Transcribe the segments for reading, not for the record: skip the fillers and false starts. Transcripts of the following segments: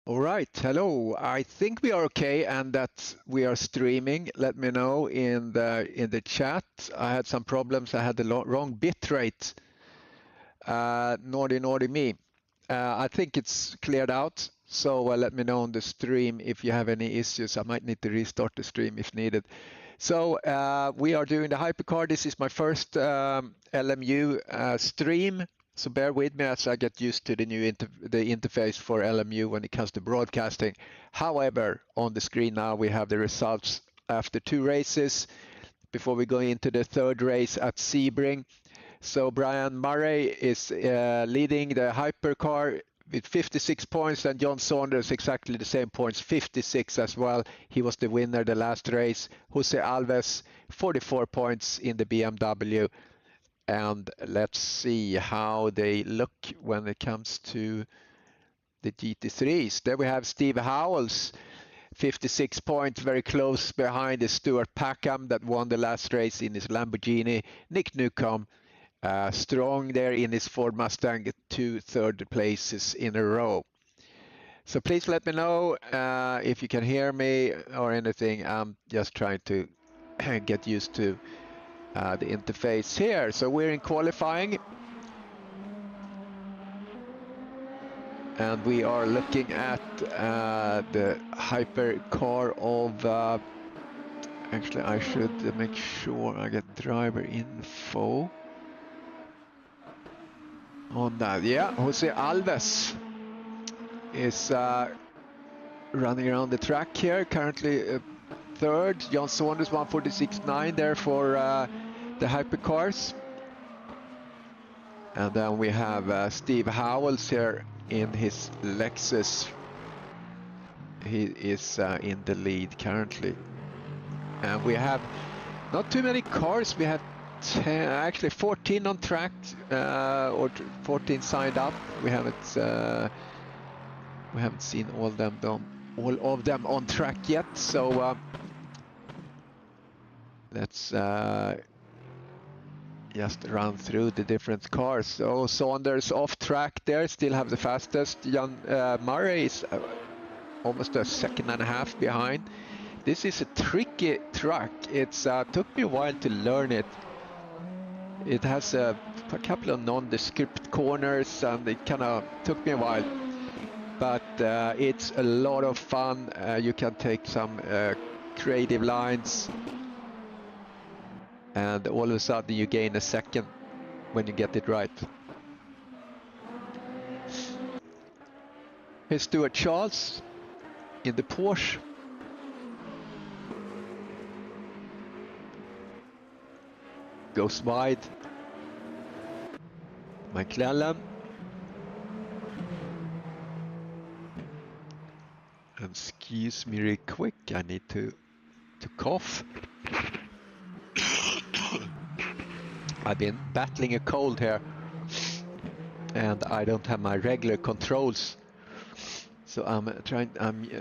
All right, hello. I think we are okay and that we are streaming. Let me know in the chat. I had some problems. I had the wrong bit rate. Naughty me. I think it's cleared out. So let me know on the stream if you have any issues. I might need to restart the stream if needed. So we are doing the hypercar. This is my first LMU stream. So bear with me as I get used to the new interface for LMU when it comes to broadcasting. However, on the screen now we have the results after 2 races before we go into the 3rd race at Sebring. So Brian Murray is leading the hypercar with 56 points, and John Saunders exactly the same points, 56 as well. He was the winner the last race. Jose Alves, 44 points in the BMW. And let's see how they look when it comes to the GT3s. There we have Steve Howells, 56 points, very close behind is Stuart Packham that won the last race in his Lamborghini. Nick Newcomb, strong there in his Ford Mustang, 2 third places in a row. So please let me know if you can hear me or anything. I'm just trying to get used to the interface here. So we're in qualifying. And we are looking at the hypercar of, actually I should make sure I get driver info on that. Yeah, Jose Alves is running around the track here, currently 3rd. John Saunders 146.9 there for the hypercars. And then we have Steve Howells here in his Lexus. He is in the lead currently. And we have not too many cars. We have 10, actually 14 on track, or 14 signed up. We haven't seen all of them on track yet. So let's just run through the different cars. So Saunders off track there, still have the fastest. Jan Murray is almost a second and a half behind. This is a tricky track. It's took me a while to learn it. It has a couple of nondescript corners and it kind of took me a while. But it's a lot of fun. You can take some creative lines. And all of a sudden you gain a second when you get it right. Here's Stuart Charles in the Porsche. Goes wide. McClellan. And excuse me real quick, I need to cough. I've been battling a cold here and I don't have my regular controls, so I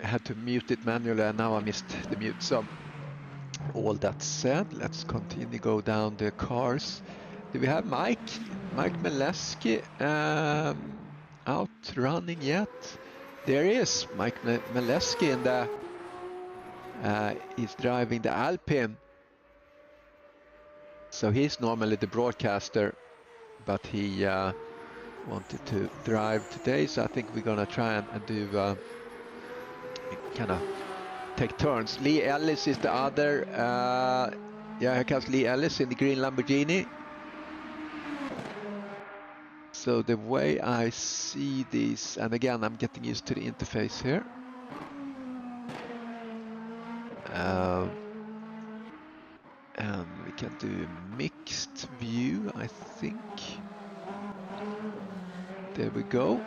had to mute it manually and now I missed the mute. So all that said, let's continue go down the cars. Do we have Mike Maleski out running yet? There he is, Mike Maleski in the he's driving the Alpine. So he's normally the broadcaster, but he wanted to drive today. So I think we're gonna try and do kind of take turns. Lee Ellis is the other. Yeah, here comes Lee Ellis in the green Lamborghini. So the way I see these, and again, I'm getting used to the interface here. And we can do a mixed view, I think. There we go.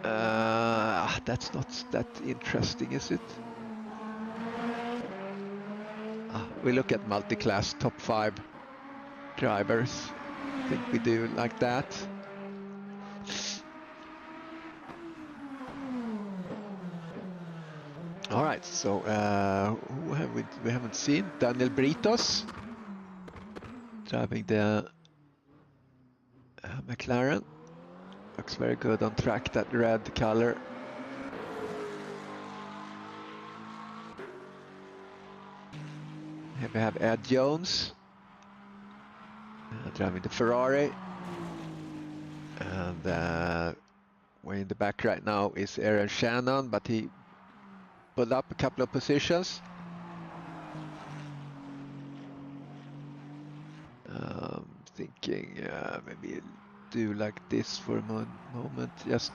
That's not that interesting, is it? We look at multi-class top 5 drivers. I think we do like that. All right, so who have we haven't seen? Daniel Britos driving the McLaren. Looks very good on track, that red color. Here we have Ed Jones driving the Ferrari. And way in the back right now is Aaron Shannon, but he pulled up a couple of positions. Thinking maybe do like this for a moment, just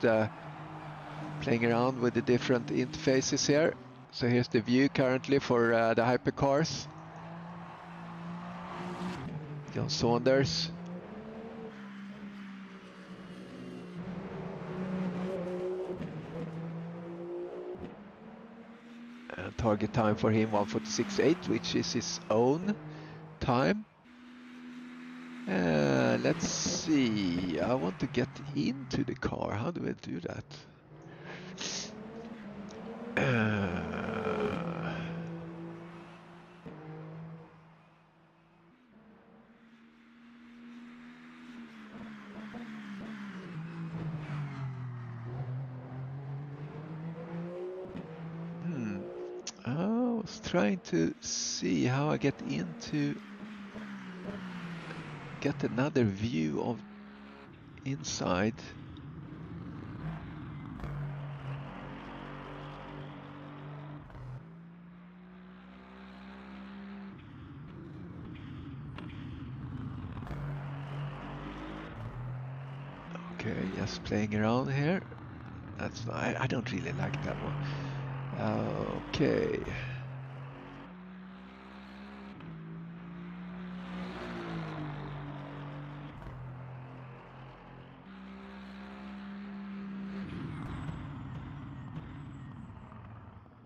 playing around with the different interfaces here. So here's the view currently for the hypercars. John Saunders. And target time for him 1:46.8, which is his own time. Let's see, I want to get into the car. How do I do that? I was trying to see how I get another view of inside. Okay, just playing around here. That's fine. I don't really like that one. Okay.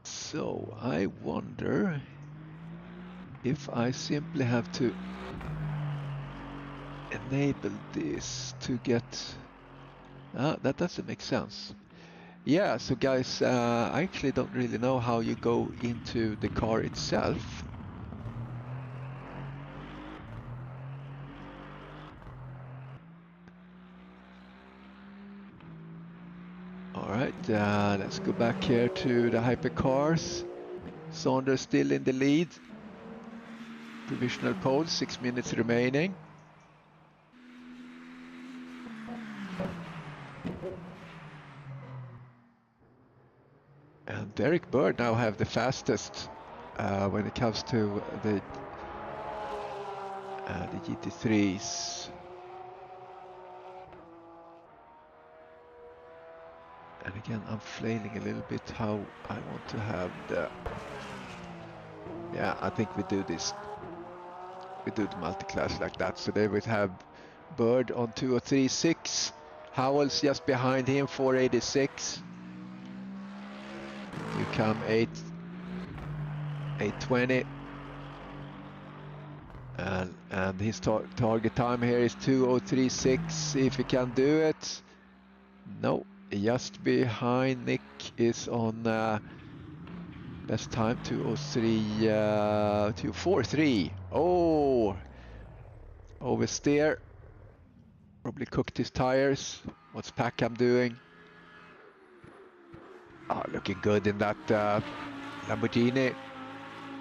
So I wonder if I simply have to enable this to get... that doesn't make sense. Yeah, so guys, I actually don't really know how you go into the car itself. Alright, let's go back here to the hypercars. Saunders still in the lead. Provisional pole, 6 minutes remaining. And Derek Bird now have the fastest when it comes to the GT3s. And again, I'm flailing a little bit how I want to have the... Yeah, I think we do this. We do the multi-class like that. So they would have Bird on 203.6. Howell's just behind him, 486. You come 820. And his target time here is 2:03.6. See if he can do it. No, just behind Nick is on best time 2:43. Oh, oversteer. Probably cooked his tires. What's Packham doing? Looking good in that Lamborghini.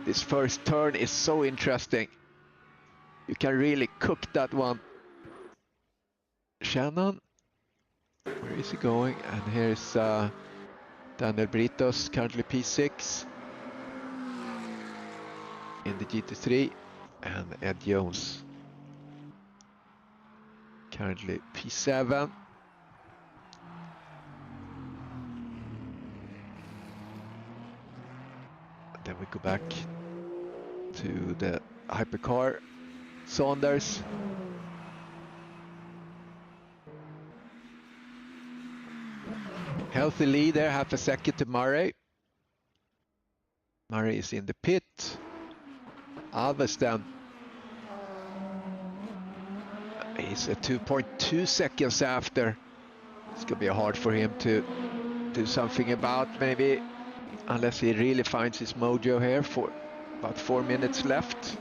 This first turn is so interesting. You can really cook that one. Shannon, where is he going? And here's Daniel Britos, currently P6 in the GT3, and Ed Jones, currently P7. Then we go back to the hypercar. Saunders. Healthy lead there, half a second to Murray. Murray is in the pit. Alveston. He's at 2.2 seconds after. It's gonna be hard for him to do something about, maybe, unless he really finds his mojo here. For about 4 minutes left.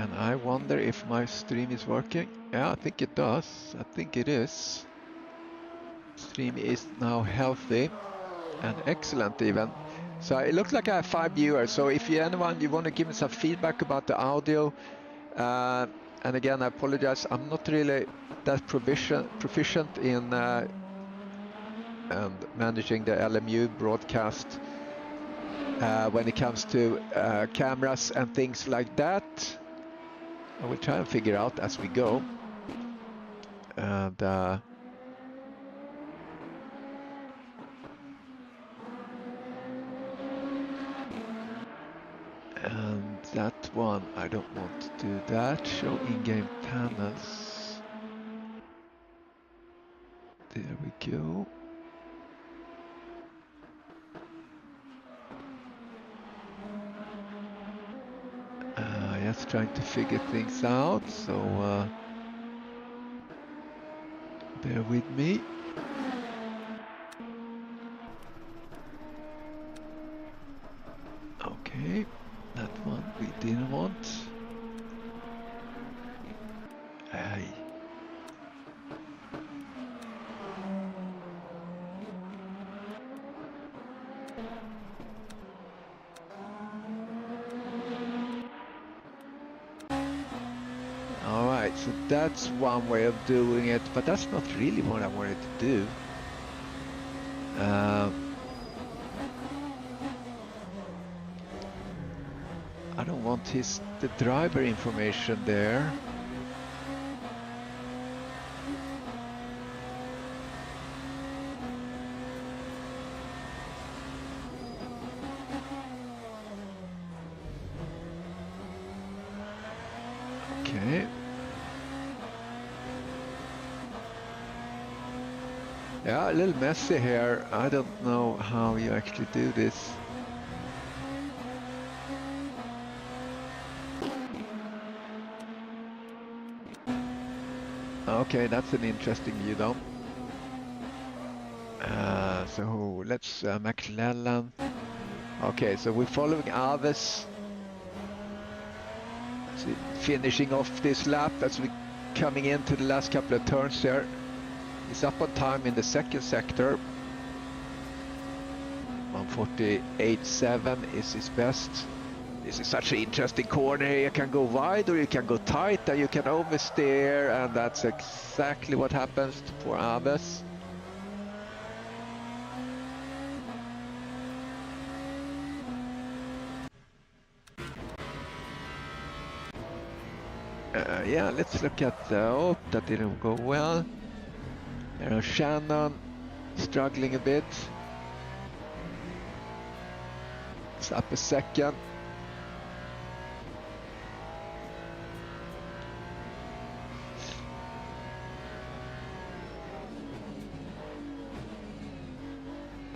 And I wonder if my stream is working. Yeah, I think it does. I think it is. Stream is now healthy and excellent even. So it looks like I have 5 viewers. So if you want to give me some feedback about the audio, and again, I apologize. I'm not really that proficient in and managing the LMU broadcast when it comes to cameras and things like that. I will try and figure out as we go. And that one, I don't want to do that. Show in-game panels. There we go. Just trying to figure things out, so bear with me. Okay, that one we didn't want. Aye. Alright, so that's one way of doing it, but that's not really what I wanted to do. I don't want the driver information there. Okay. Yeah, a little messy here. I don't know how you actually do this. Okay, that's an interesting view though. So let's McLellan. Okay, so we're following Aves. So finishing off this lap as we're coming into the last couple of turns there. He's up on time in the second sector. 1:48.7 is his best. This is such an interesting corner. You can go wide or you can go tight and you can oversteer, and that's exactly what happens for Aves. Yeah, let's look at the, oh, that didn't go well. There Shannon struggling a bit. It's up a second.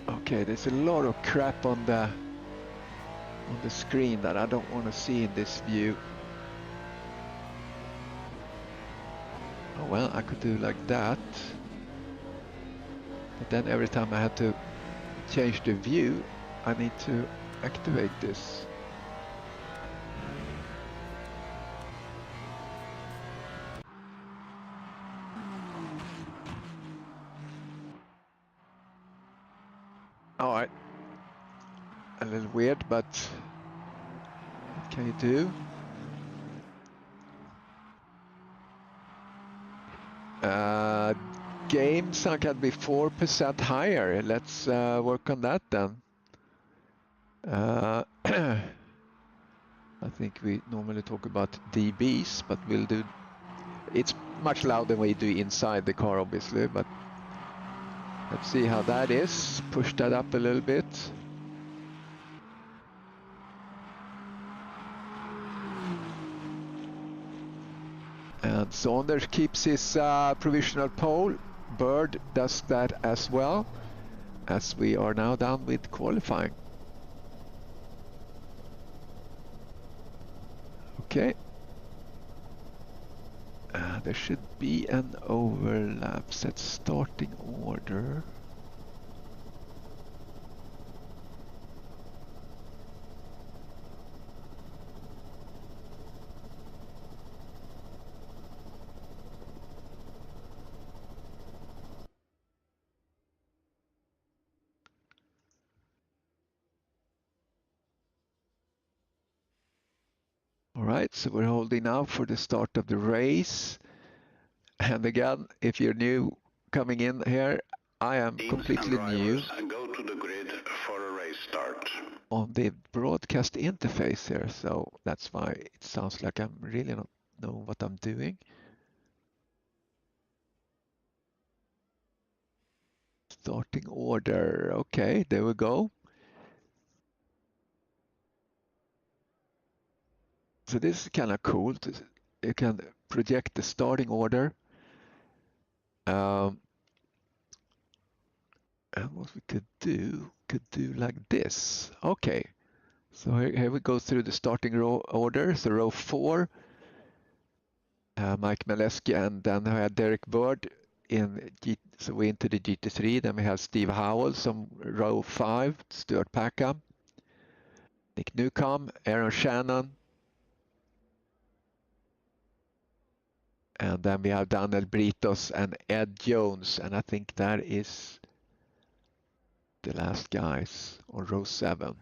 Okay, there's a lot of crap on the screen that I don't want to see in this view. Oh well, I could do like that. But then every time I have to change the view, I need to activate this. Alright. A little weird, but what can you do? Game sound can be 4% higher. Let's work on that then. I think we normally talk about dBs, but we'll do. It's much louder when you do inside the car, obviously, but let's see how that is. Push that up a little bit. And Saunders keeps his provisional pole. Bird does that as well, as we are now done with qualifying. Okay. There should be an overlap. Set starting order. All right, so we're holding now for the start of the race. And again, if you're new coming in here, I am completely new. Go to the grid for a race start. On the broadcast interface here, so that's why it sounds like I'm really not know what I'm doing. Starting order. Okay, there we go. So this is kind of cool. You can project the starting order. And what we could do like this. Okay, so here we go through the starting order. So row 4, Mike Maleski, and then I had Derek Bird so we into the GT3. Then we have Steve Howell on row 5, Stuart Packham, Nick Newcomb, Aaron Shannon, and then we have Daniel Britos and Ed Jones, and I think that is the last guys on row 7.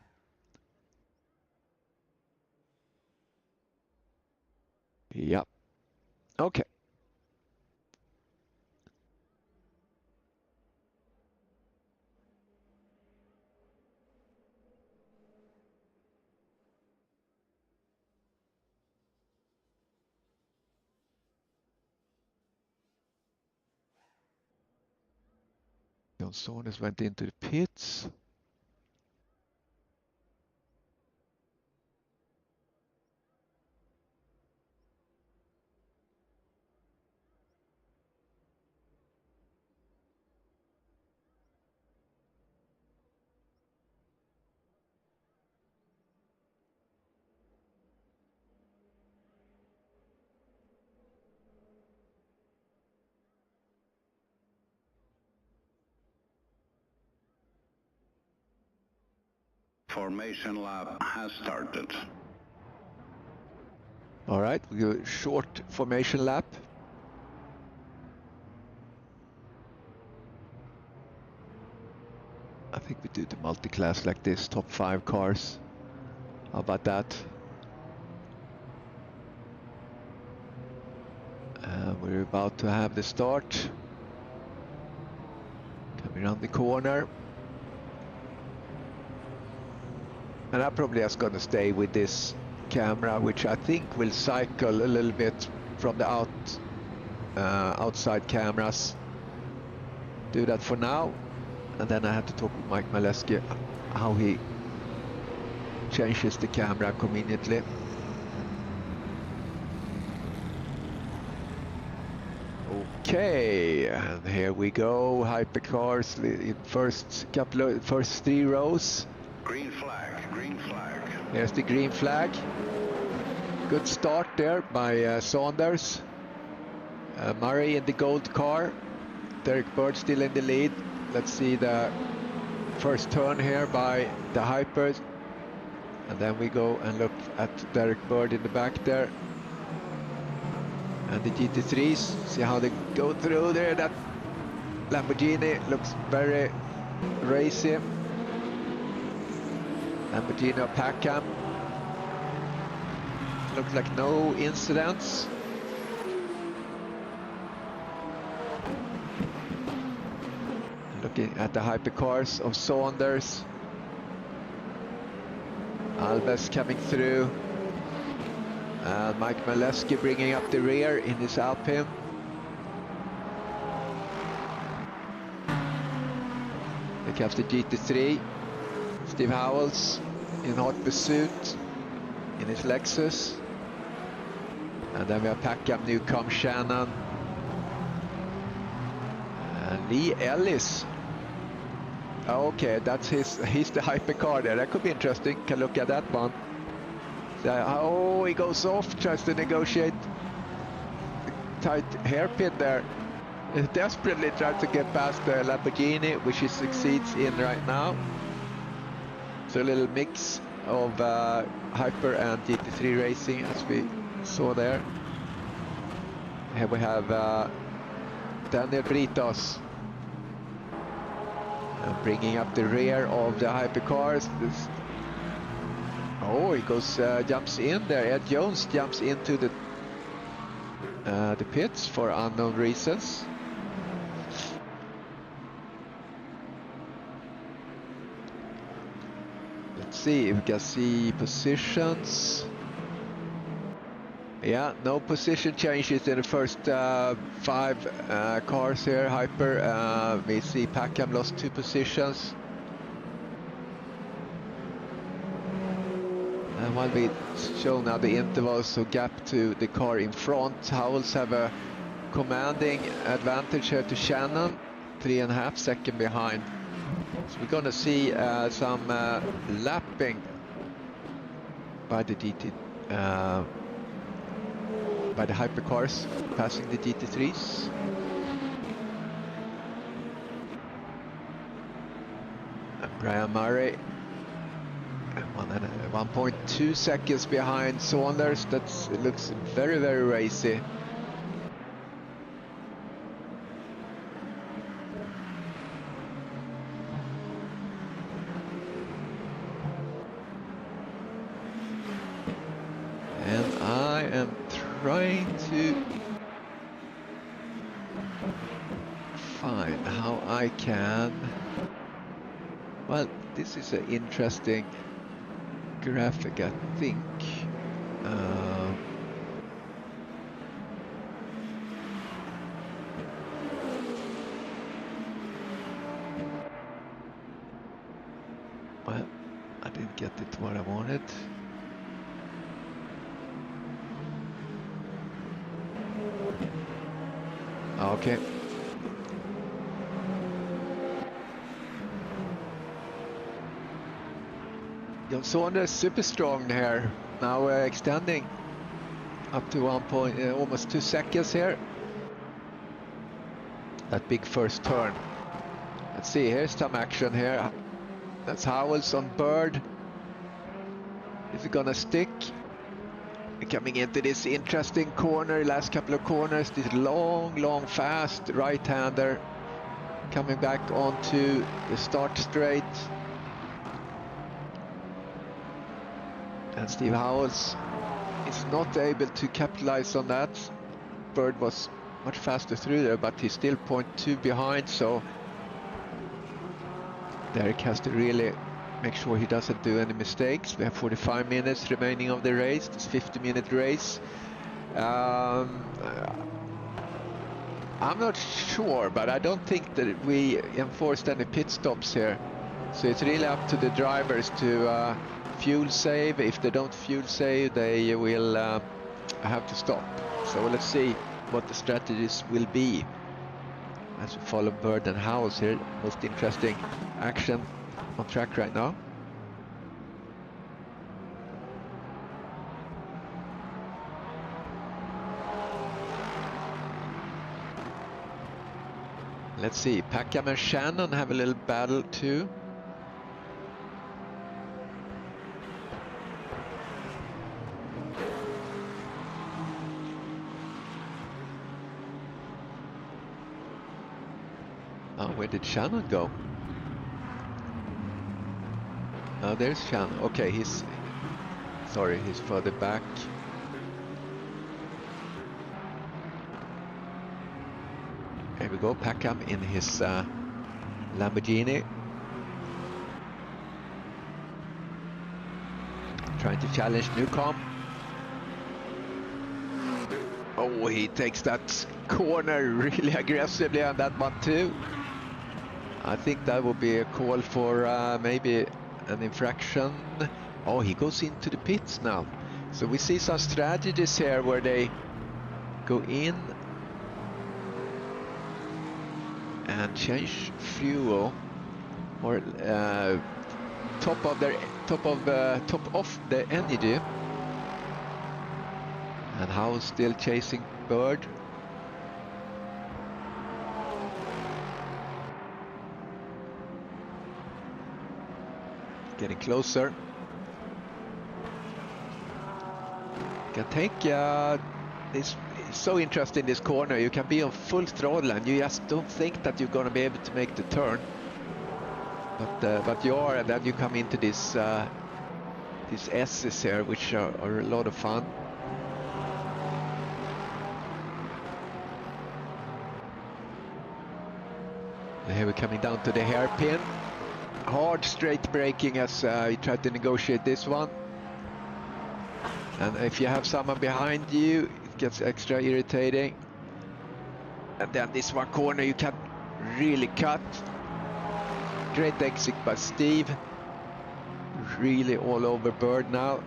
Yep. Okay. John Saunders went into the pits. Formation lap has started. All right, we do a short formation lap. I think we do the multi-class like this, top 5 cars. How about that? We're about to have the start. Coming around the corner. And I'm probably just going to stay with this camera, which I think will cycle a little bit from the outside cameras. Do that for now. And then I have to talk with Mike Maleski how he changes the camera conveniently. Okay, and here we go. Hypercars in first 3 rows. Green flag, green flag. Here's the green flag. Good start there by Saunders. Murray in the gold car. Derek Bird still in the lead. Let's see the first turn here by the Hypers. And then we go and look at Derek Bird in the back there. And the GT3s, see how they go through there. That Lamborghini looks very racy. Lamborghini Packham. Looks like no incidents. Looking at the hypercars of Saunders. Alves coming through. And Mike Maleski bringing up the rear in his Alpine. Here comes the GT3. Steve Howells in hot pursuit in his Lexus. And then we have Packham, Newcomb, Shannon. And Lee Ellis. Okay, that's he's the hypercar there. That could be interesting. Can look at that one. Oh, he goes off, tries to negotiate the tight hairpin there. He desperately tries to get past the Lamborghini, which he succeeds in right now. So a little mix of Hyper and GT3 racing, as we saw there. Here we have Daniel Britos bringing up the rear of the hypercars. Oh, he goes, jumps in there. Ed Jones jumps into the pits for unknown reasons. Let's see if we can see positions. Yeah, no position changes in the first 5 cars here. Hyper, we see Packham lost 2 positions. And while we show now the intervals, so gap to the car in front, Howells have a commanding advantage here to Shannon, 3.5 seconds behind. So we're going to see some lapping by the by the hypercars passing the GT3s. And Brian Murray 1.2 seconds behind Saunders. It looks very, very racy. And I am trying to find how I can. Well, this is an interesting graphic, I think. Well, I didn't get it what I wanted. Okay. John Saunders super strong here. Now extending up to almost 2 seconds here. That big first turn. Let's see, here's some action here. That's Howells on Bird. Is it gonna stick? Coming into this interesting corner, last couple of corners, this long, fast right-hander coming back onto the start straight. And Steve Howells is not able to capitalize on that. Bird was much faster through there, but he's still 0.2 behind, so Derek has to really make sure he doesn't do any mistakes. We have 45 minutes remaining of the race, this 50-minute race. I'm not sure, but I don't think that we enforced any pit stops here. So it's really up to the drivers to fuel save. If they don't fuel save, they will have to stop. So let's see what the strategies will be as we follow Bird and Howells here. Most interesting action on track right now. Let's see, Packham and Shannon have a little battle too. Oh, where did Shannon go? Oh, there's Shannon. Okay, he's further back. Here we go, Packham in his Lamborghini. Trying to challenge Newcomb. Oh, he takes that corner really aggressively on that one too. I think that would be a call for maybe an infraction. Oh, he goes into the pits now. So we see some strategies here where they go in and change fuel, or top off the energy. And Howell's still chasing Bird. Getting closer. Can take it's so interesting, this corner. You can be on full throttle and you just don't think that you're going to be able to make the turn, but you are, and then you come into this these S's here, which are a lot of fun. And here we're coming down to the hairpin. Hard straight braking as you try to negotiate this one. And if you have someone behind you, it gets extra irritating. And then this one corner you can really cut. Great exit by Steve. Really all over Bird now.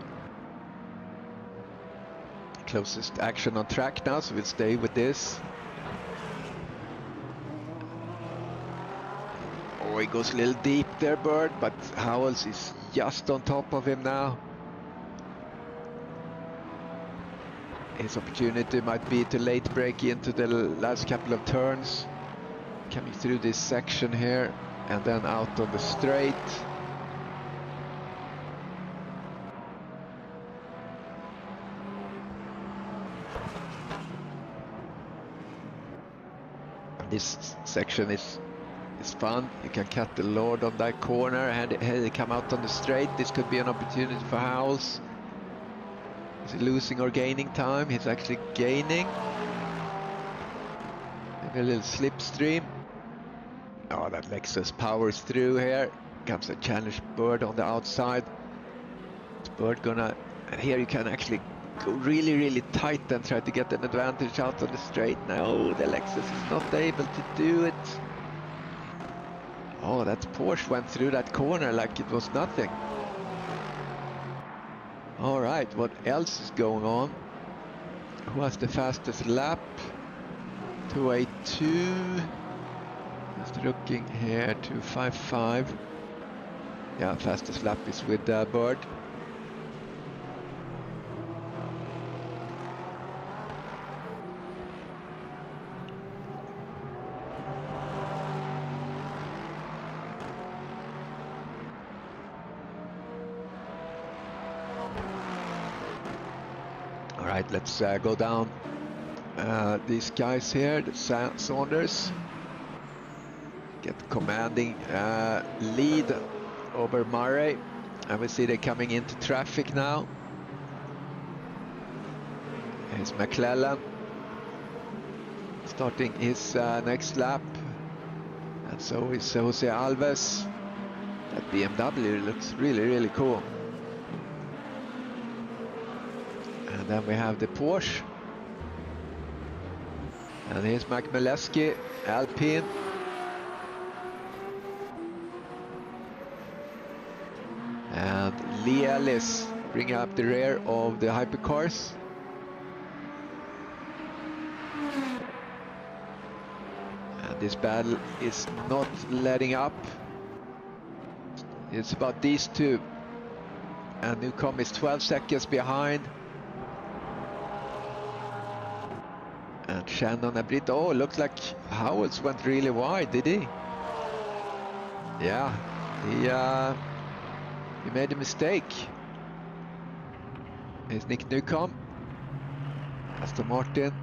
Closest action on track now, so we'll stay with this. Oh, he goes a little deep there, Bird, but Howells is just on top of him now. His opportunity might be to late break into the last couple of turns. Coming through this section here and then out on the straight. This section is fun. You can cut the Lord on that corner and they come out on the straight. This could be an opportunity for Howells. Is he losing or gaining time? He's actually gaining. Maybe a little slipstream. Oh, that Lexus powers through here. Comes a challenge Bird on the outside. Is Bird gonna... And here you can actually go really, really tight and try to get an advantage out on the straight. No, the Lexus is not able to do it. Oh, that Porsche went through that corner like it was nothing. All right, what else is going on? Who has the fastest lap? 282. Just looking here, 255. Yeah, fastest lap is with Bird. All right, let's go down these guys here, the Saunders. Get commanding lead over Murray. And we see they're coming into traffic now. Here's McClellan starting his next lap. And so is Jose Alves. That BMW looks really, really cool. And then we have the Porsche. And here's Mike Mileski, Alpine. And Lee Ellis bringing up the rear of the hypercars. And this battle is not letting up. It's about these two. And Newcomb is 12 seconds behind. And Shannon and Britt, oh, looks like Howells went really wide, did he? Yeah, he made a mistake. Here's Nick Newcomb, Aston Martin.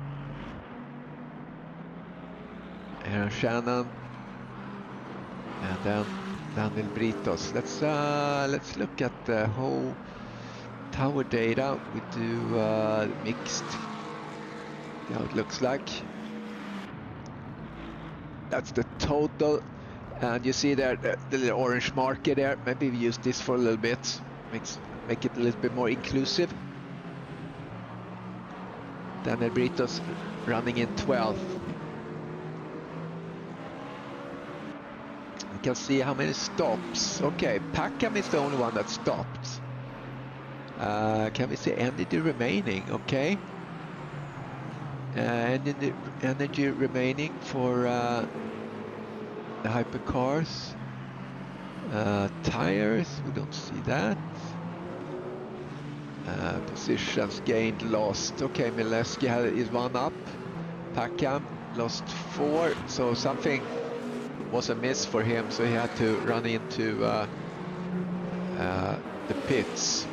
Aaron Shannon, and then Daniel Britos. Let's look at the whole tower data. We do mixed. How it looks like. That's the total, and you see there the little orange marker there. Maybe we use this for a little bit, make it a little bit more inclusive. Daniel Britos running in 12th. You can see how many stops. Okay, Packham is the only one that stopped. Can we see energy remaining? Okay. Energy remaining for the hypercars. Tires, we don't see that. Positions gained, lost. Okay, Mileski is one up. Packham lost 4, so something was a miss for him, so he had to run into the pits,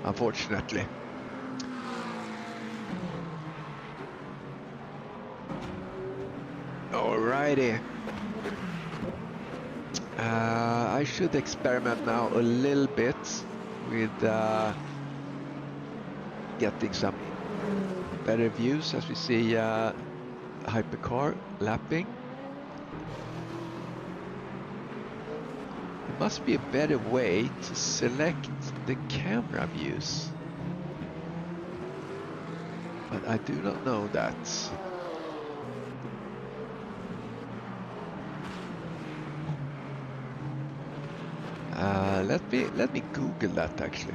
unfortunately. Alrighty. I should experiment now a little bit with getting some better views as we see hypercar lapping. There must be a better way to select the camera views, but I do not know that. Let me Google that actually.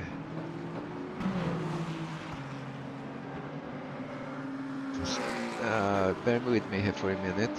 Just bear with me here for a minute.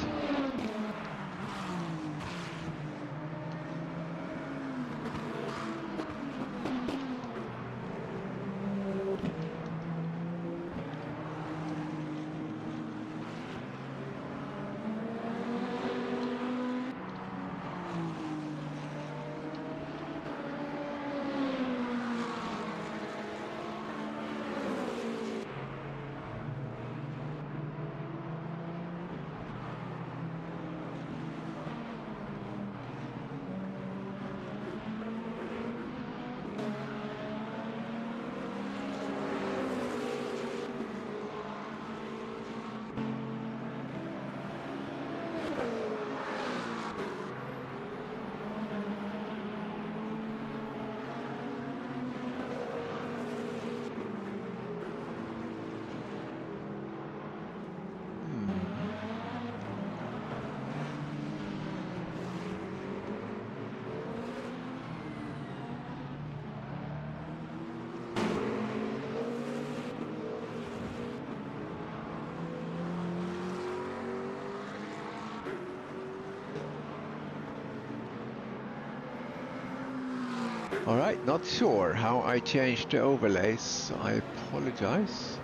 All right, not sure how I changed the overlays, so I apologize.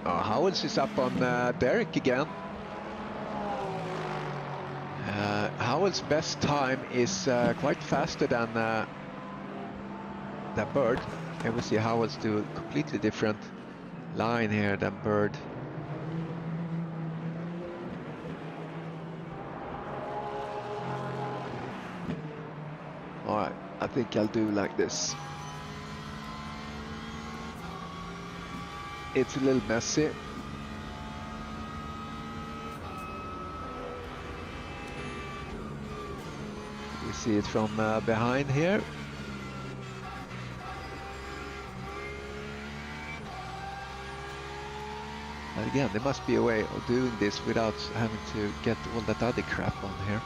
Howells is up on Derek again. Howell's best time is quite faster than Bird, and we see Howells do a completely different line here than Bird. All right, I think I'll do like this. It's a little messy. We see it from behind here. But again, there must be a way of doing this without having to get all that other crap on here.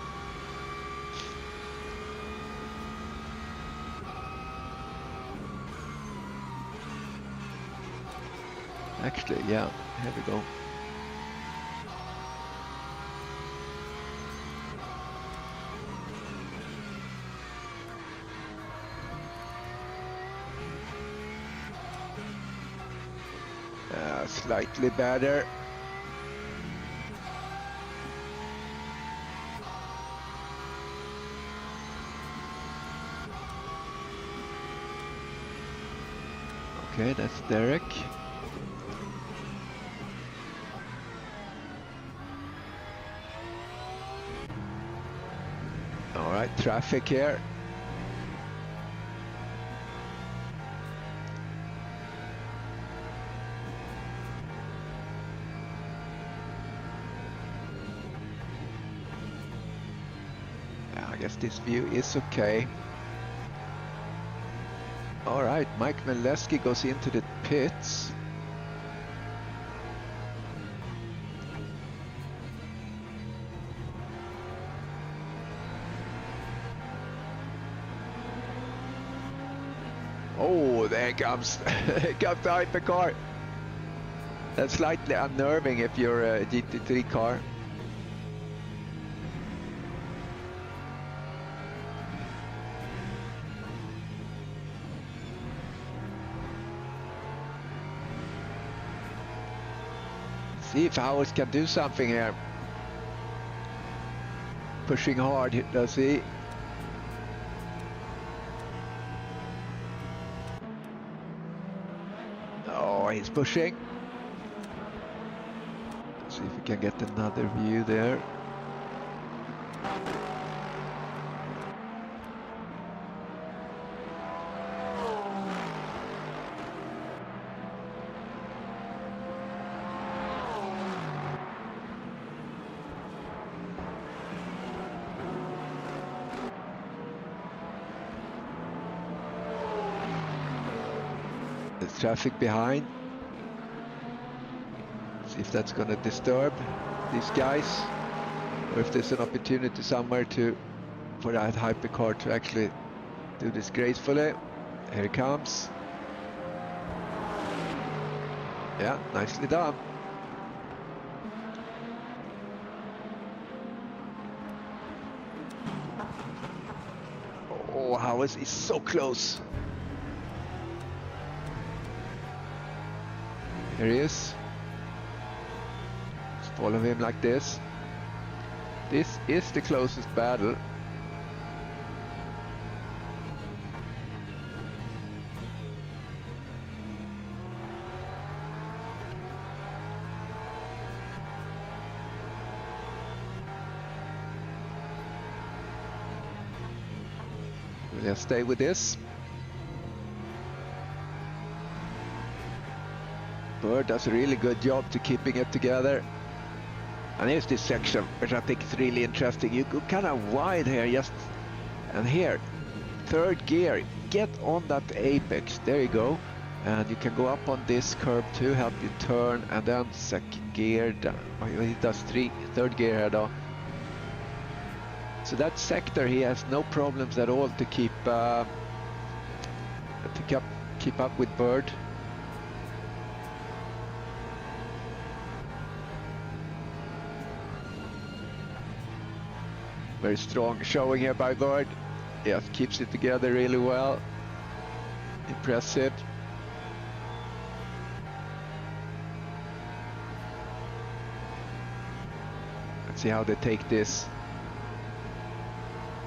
Actually, yeah, here we go. Slightly better. Okay, that's Derek. All right, traffic here. I guess this view is okay. All right, Mike Meleski goes into the pits. Oh, there comes, comes the hypercar. That's slightly unnerving if you're a GT3 car. See if Howard can do something here. Pushing hard, does he? Oh, he's pushing. Let's see if we can get another view there. There's traffic behind. See if that's going to disturb these guys, or if there's an opportunity somewhere for that hypercar to actually do this gracefully. Here it comes. Yeah, nicely done. Oh, how is he so close? Here he is. Let's follow him like this. This is the closest battle. Let's stay with this. Bird does a really good job to keeping it together. And here's this section, which I think is really interesting. You go kind of wide here, just, and here, third gear, get on that apex, there you go. And you can go up on this curb to help you turn, and then second gear, he does third gear here though. So that sector, he has no problems at all to keep up with Bird. Very strong showing here by Bird. Yes, keeps it together really well. Impressive. Let's see how they take this.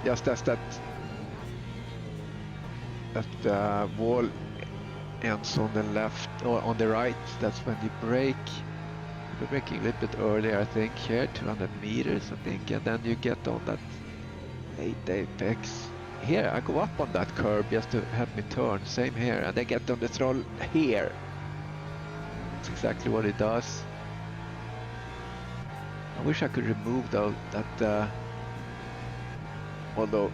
Just as that wall ends on the left or on the right, that's when you brake. You're braking a little bit earlier, I think, here, 200 meters, I think, and then you get on that late apex. Here, I go up on that curb just to help me turn, same here, and then get on the throttle here. That's exactly what it does. I wish I could remove though that although,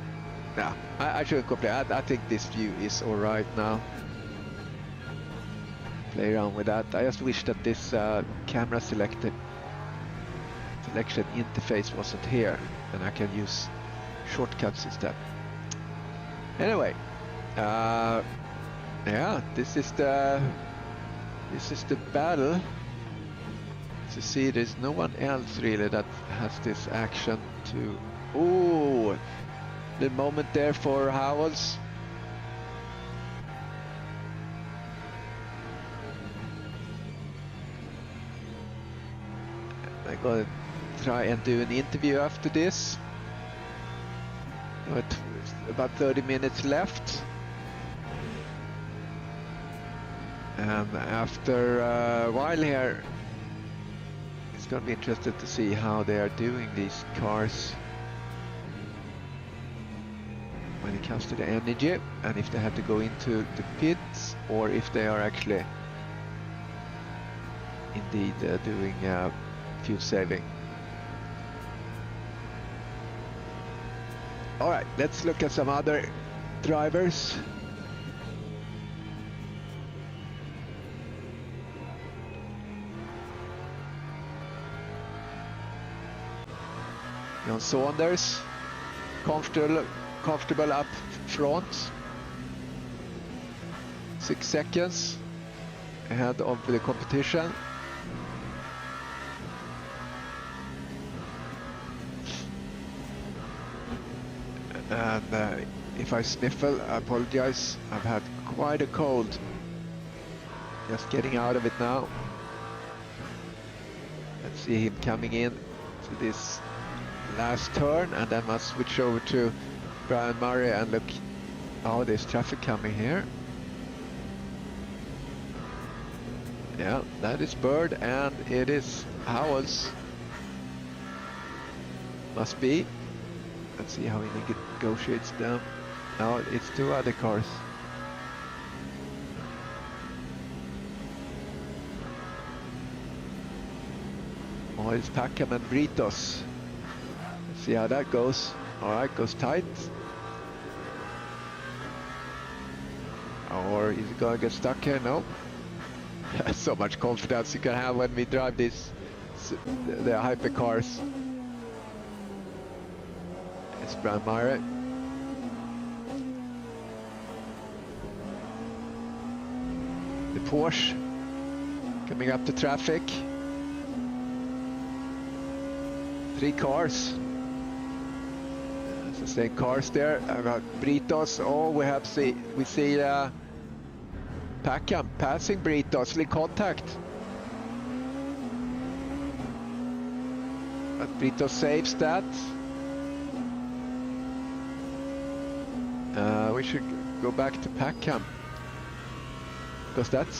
yeah, I shouldn't complain. I think this view is alright now. Play around with that. I just wish that this camera selection interface wasn't here, and I can use shortcuts instead. Anyway, yeah, this is the battle. As you see, there's no one else really that has this action to. Ooh. The moment there for Howells. I'm gonna try and do an interview after this. But about 30 minutes left. And after a while here, it's gonna be interesting to see how they are doing these cars when it comes to the energy, and if they have to go into the pits or if they are actually indeed doing fuel saving. All right, let's look at some other drivers. Jan Saunders, comfortable up front, 6 seconds ahead of the competition. And if I sniffle, I apologize. I've had quite a cold. Just getting out of it now. Let's see him coming in to this last turn, and then I'll switch over to Brian Murray and look. Oh, there's traffic coming here. Yeah, that is Bird, and it is Howells. Must be. Let's see how he negotiates them. Now it's 2 other cars. Oh, it's Packham and Britos. Let's see how that goes. Alright, goes tight. Or is it gonna get stuck here? No. So much confidence you can have when we drive these, the hypercars. It's Brian Myre. The Porsche coming up to traffic. 3 cars. It's the same cars there. I got Britos. Oh, we see Packham passing Britos, in contact. But Britos saves that. We should go back to Packham, because that's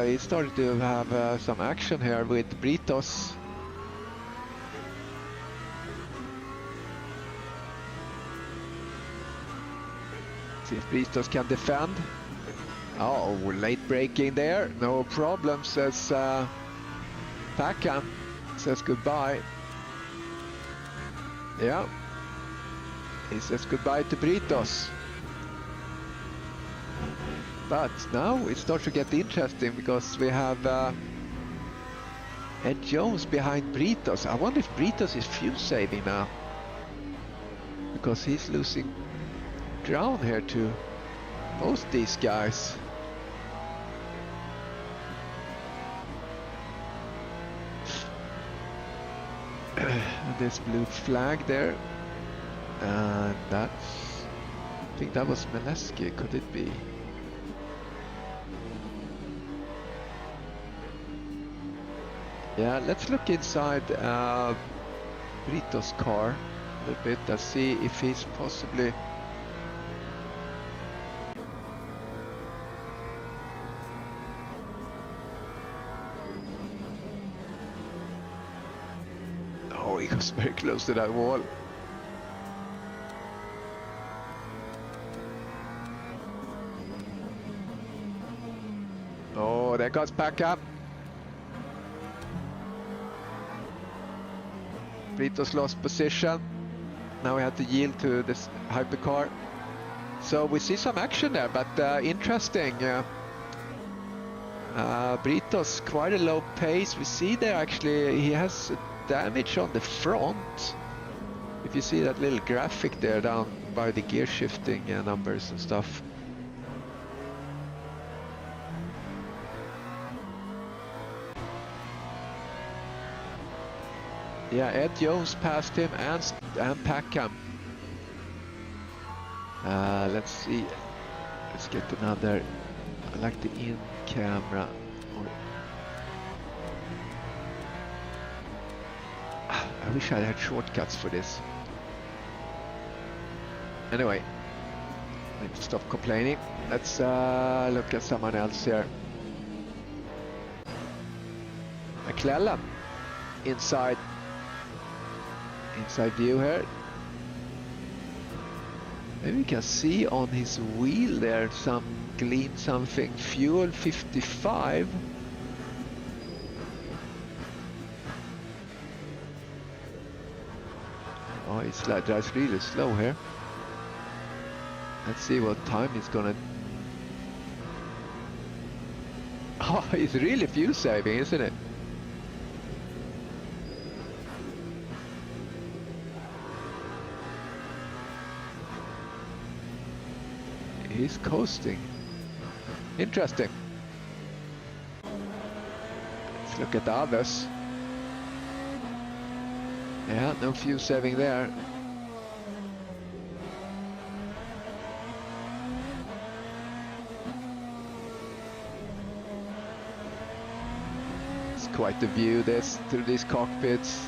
he started to have some action here with Britos. See if Britos can defend. Oh, late braking there. No problem, says Packham. Says goodbye. Yeah. He says goodbye to Britos. But now it starts to get interesting, because we have Ed Jones behind Britos. I wonder if Britos is fuel saving now, because he's losing ground here to both these guys. This blue flag there, and that's, I think that was Meleski. Could it be? Yeah, let's look inside Brito's car a little bit and see if he's possibly he was very close to that wall. Oh, there goes Packham. Britos lost position. Now we have to yield to this hypercar. So we see some action there, but interesting. Britos quite a low pace. We see there actually he has damage on the front. If you see that little graphic there down by the gear shifting numbers and stuff. Yeah, Ed Jones passed him and Packham. Let's see. Let's get another. I like the in camera. I wish I had shortcuts for this. Anyway, I need to stop complaining. Let's look at someone else here. McClellan inside view here. Maybe you can see on his wheel there glean something. Fuel 55. Oh, he drives really slow here. Let's see what time he's gonna. Oh, he's really fuel saving, isn't it? He's coasting. Interesting. Let's look at the others. Yeah, no fuel saving there. It's quite the view this through these cockpits.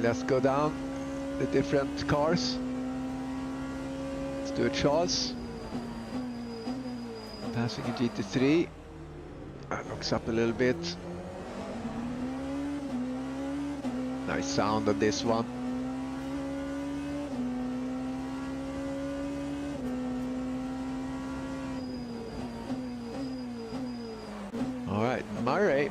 Let's go down the different cars. Let's do it, Charles. Passing a GT3. Looks up a little bit. Nice sound on this one. Murray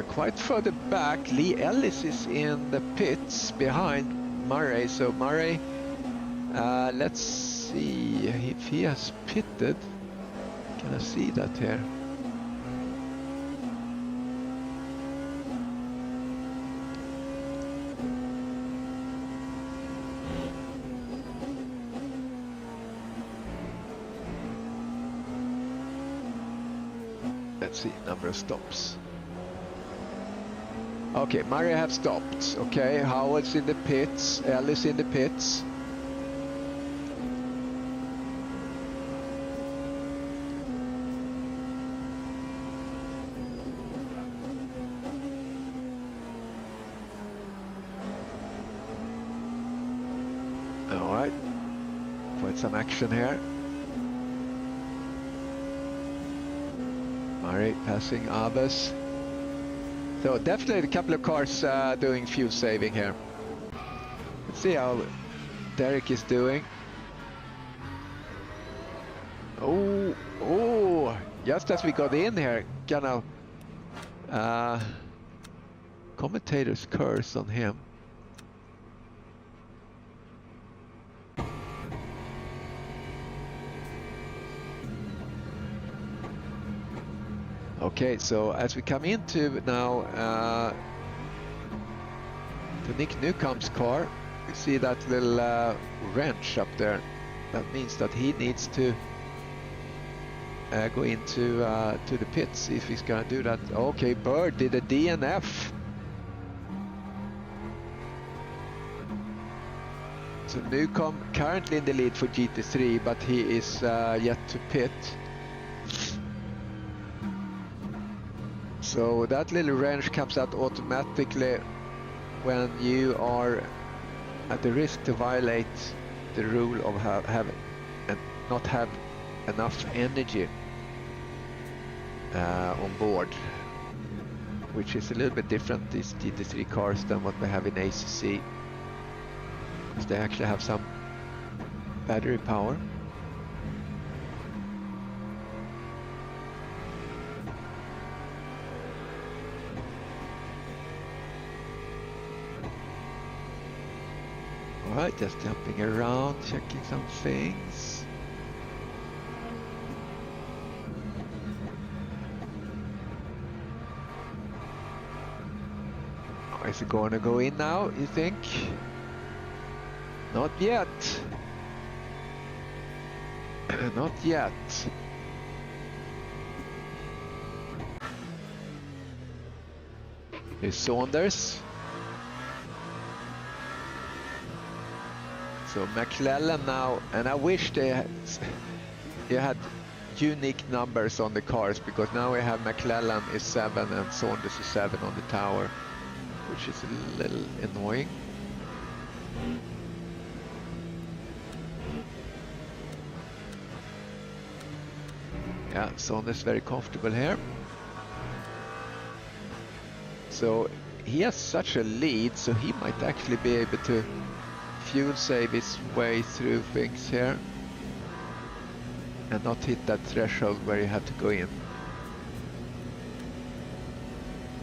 quite further back. Lee Ellis is in the pits behind Murray. So Murray, let's see if he has pitted. Can I see that here? Let's see, number of stops. Okay, Murray have stopped. Okay, Howard's in the pits, Ellis in the pits. All right, quite some action here. Murray passing Abbas. So definitely a couple of cars doing fuel saving here. Let's see how Derek is doing. Oh, just as we got in here, kind of commentator's curse on him. Okay, so as we come into now the Nick Newcomb's car, we see that little wrench up there. That means that he needs to go into to the pits if he's gonna do that. Okay, Bird did a DNF. So Newcomb currently in the lead for GT3, but he is yet to pit. So that little wrench comes out automatically when you are at the risk to violate the rule of not have enough energy on board, which is a little bit different, these GT3 cars, than what we have in ACC, because they actually have some battery power. Alright, just jumping around, checking some things. Oh, is it going to go in now, you think? Not yet. Not yet. Here's Saunders. So McClellan now, and I wish they had unique numbers on the cars, because now we have McClellan is 7 and Saunders is 7 on the tower, which is a little annoying. Yeah, Saunders very comfortable here. So he has such a lead, so he might actually be able to fuel save his way through things here and not hit that threshold where you have to go in.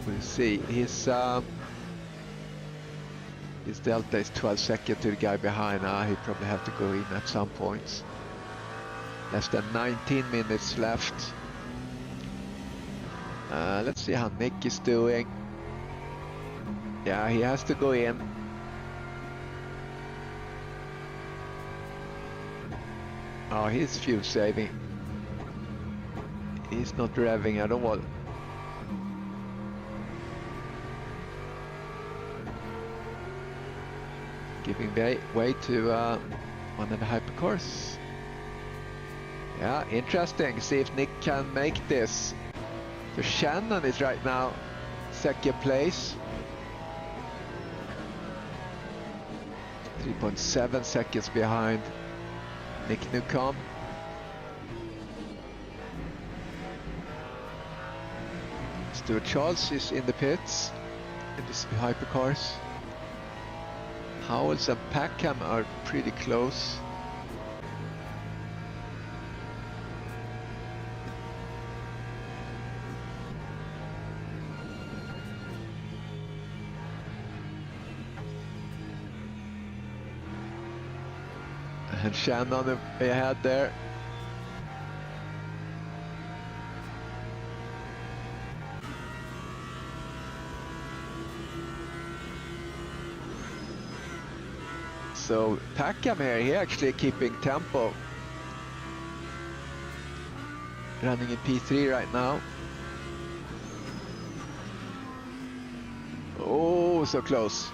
We'll see. His delta is 12 seconds to the guy behind. He probably have to go in at some points. Less than 19 minutes left. Let's see how Nick is doing. Yeah, he has to go in. Oh, he's fuel saving. He's not revving at all. Giving way to one of the hypercars. Yeah, interesting. See if Nick can make this. So Shannon is right now second place. 3.7 seconds behind Nick Newcomb. Stuart Charles is in the pits in the hypercars. Howells and Packham are pretty close. And Shannon ahead there. So Packham here, he actually keeping tempo. Running in P3 right now. Oh, so close.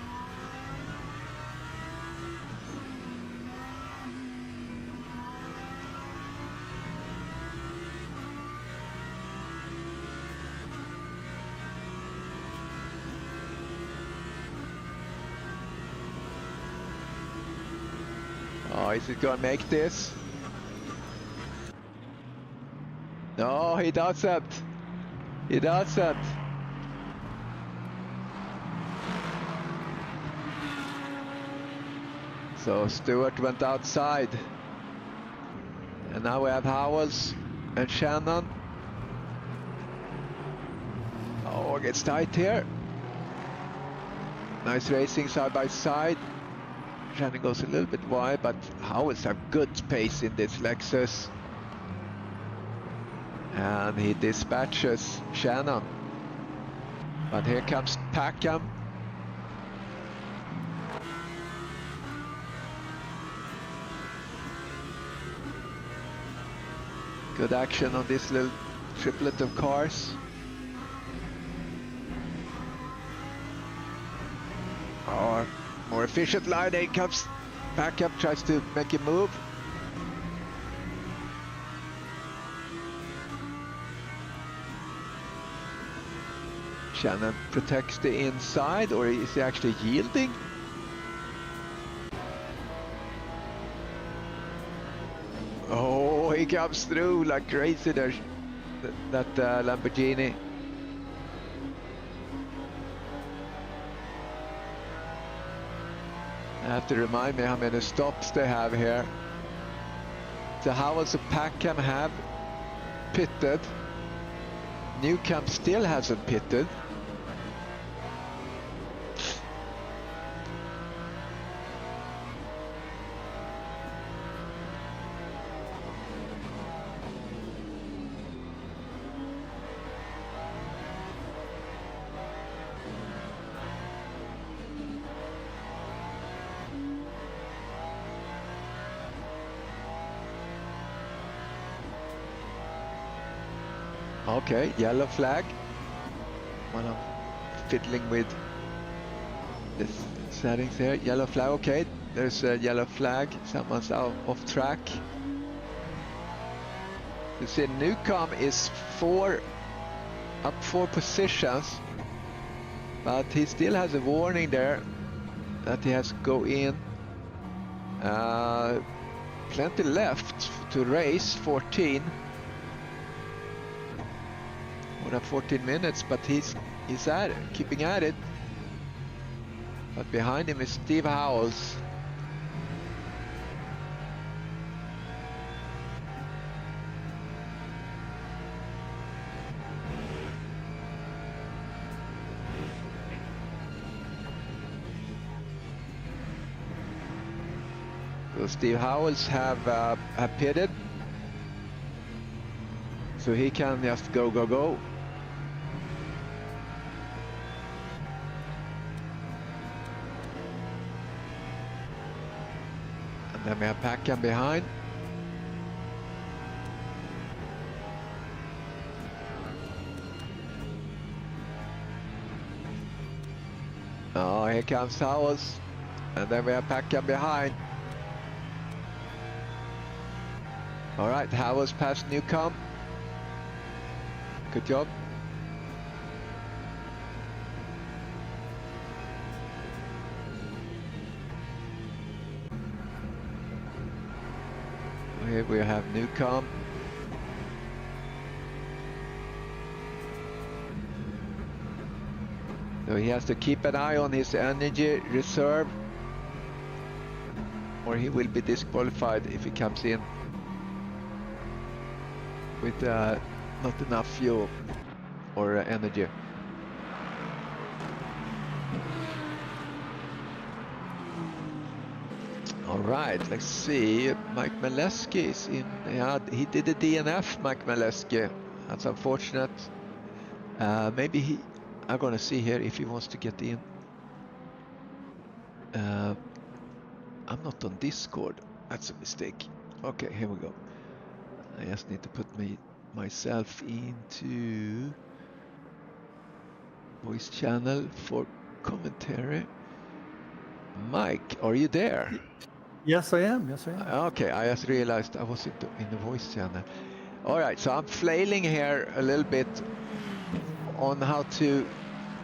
Oh, is it gonna make this? No, he doesn't. He doesn't. So Stewart went outside. And now we have Howells and Shannon. Oh, it gets tight here. Nice racing side by side. Shannon goes a little bit wide, but Howells have good pace in this Lexus. And he dispatches Shannon. But here comes Packham. Good action on this little triplet of cars. Oh, more efficient line. Here comes Packham, tries to make a move. Shannon protects the inside, or is he actually yielding? Oh, he comes through like crazy there, that Lamborghini. I have to remind me how many stops they have here. So Howells and Packham have pitted. Newcomb still hasn't pitted. Okay, yellow flag. When I'm fiddling with the settings here, yellow flag. Okay, there's a yellow flag. Someone's out off track. You see, Newcomb is up 4 positions, but he still has a warning there that he has to go in. Plenty left to race, 14. More than 14 minutes, but he's at it, keeping at it. But behind him is Steve Howells. So Steve Howells have pitted, so he can just go. Then we have Packham behind. Oh, here comes Howells. And then we have Packham behind. All right, Howells past Newcomb. Good job. Here we have Newcomb. So he has to keep an eye on his energy reserve, or he will be disqualified if he comes in with not enough fuel or energy. All right, let's see. Mike Maleski is in. Yeah, he did a DNF, Mike Maleski. That's unfortunate. Maybe he. I'm gonna see here if he wants to get in. I'm not on Discord. That's a mistake. Okay, here we go. I just need to put myself into voice channel for commentary. Mike, are you there? Yes, I am. Yes, I am. Okay, I just realized I was in the voice channel. All right, so I'm flailing here a little bit on how to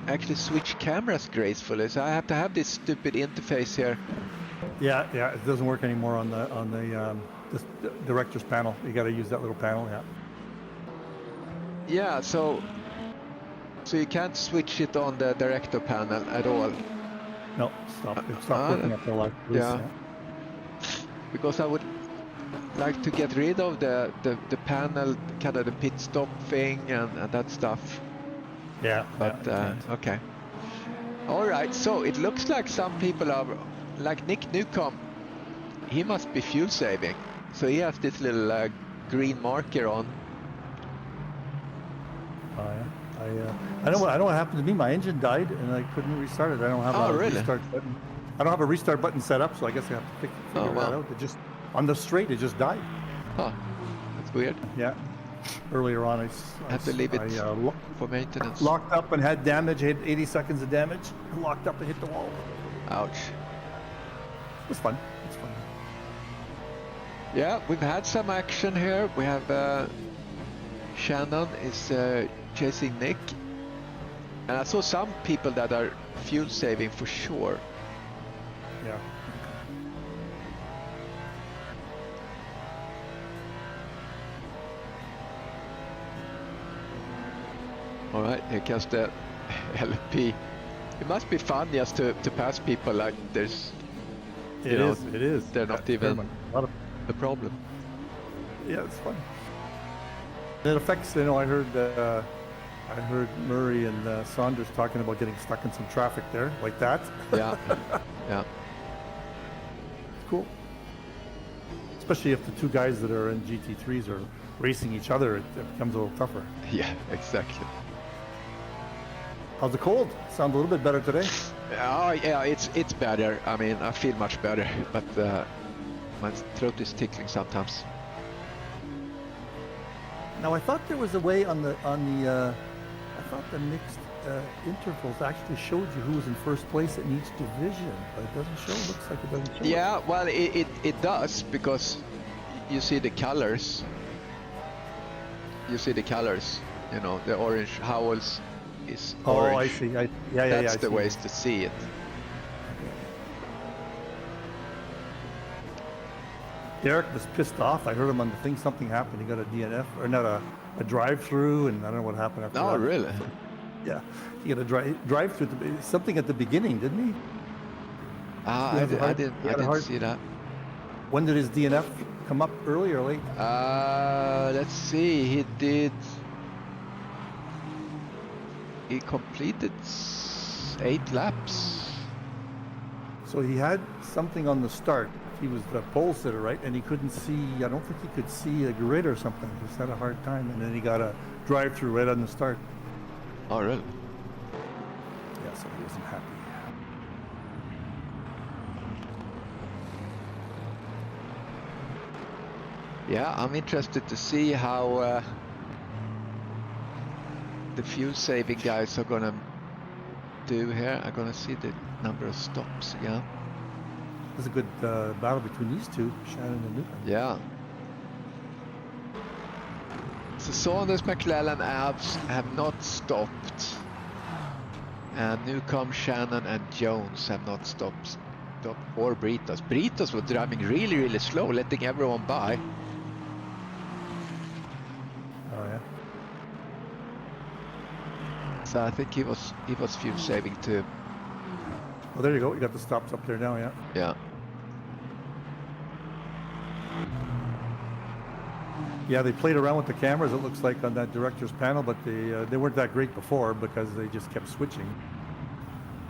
actually switch cameras gracefully. So I have to have this stupid interface here. Yeah, it doesn't work anymore on the this director's panel. You got to use that little panel. Yeah. Yeah, so you can't switch it on the director panel at all. No, stop. It stopped working after like this. Yeah. Because I would like to get rid of the panel, kind of the pit stop thing and that stuff. Yeah. But okay. All right, so it looks like some people are, like Nick Newcomb, he must be fuel saving. So he has this little green marker on. Oh yeah. I know what happened to me. My engine died and I couldn't restart it. I don't have a restart button. I don't have a restart button set up, so I guess I have to figure that out. It just on the straight, it just died. Huh, that's weird. Yeah. Earlier on, I had to leave it for maintenance. Locked up and had damage. Had 80 seconds of damage. Locked up and hit the wall. Ouch. It was fun. It's fun. Yeah, we've had some action here. We have Shannon is chasing Nick, and I saw some people that are fuel saving for sure. Yeah. All right, here comes the LP. It must be fun just to pass people like there's. It is. They're not even a problem. Yeah, it's fun. It affects. You know, I heard Murray and Saunders talking about getting stuck in some traffic there, like that. Yeah. Yeah. Cool. Especially if the two guys that are in GT3s are racing each other, it becomes a little tougher. Yeah, exactly. How's the cold? Sound a little bit better today? Oh yeah, it's better. I mean, I feel much better, but my throat is tickling sometimes. Now I thought there was a way on the I thought the mixed intervals actually showed you who was in first place at each division, but it doesn't show. It looks like it doesn't show. Yeah, well, it does, because you see the colors. You see the colors. You know, the orange Howells is orange. Oh, I see. That's the ways to see it. Derek was pissed off. I heard him on the thing. Something happened. He got a DNF, or not a drive-through, and I don't know what happened after that. Oh, really? Yeah, he got a drive-through. Something at the beginning, didn't he? I didn't see that. When did his DNF come up? Early or late? Let's see. He completed 8 laps. So he had something on the start. He was the pole sitter, right? And he couldn't see. I don't think he could see a grid or something. He just had a hard time, and then he got a drive-through right on the start. Oh, really? Yeah, so he wasn't happy. Yeah, I'm interested to see how the fuel saving guys are gonna do here. I'm gonna see the number of stops again. There's a good battle between these two, Shannon and Newcomb. Yeah. So Saunders, McClellan, Abs have not stopped, and Newcomb, Shannon, and Jones have not stopped, or Britos. Britos were driving really, really slow, letting everyone by. Oh yeah. So I think he was fuel saving too. Well, there you go. You got the stops up there now, yeah. Yeah. Yeah, they played around with the cameras, it looks like, on that director's panel, but they weren't that great before because they just kept switching.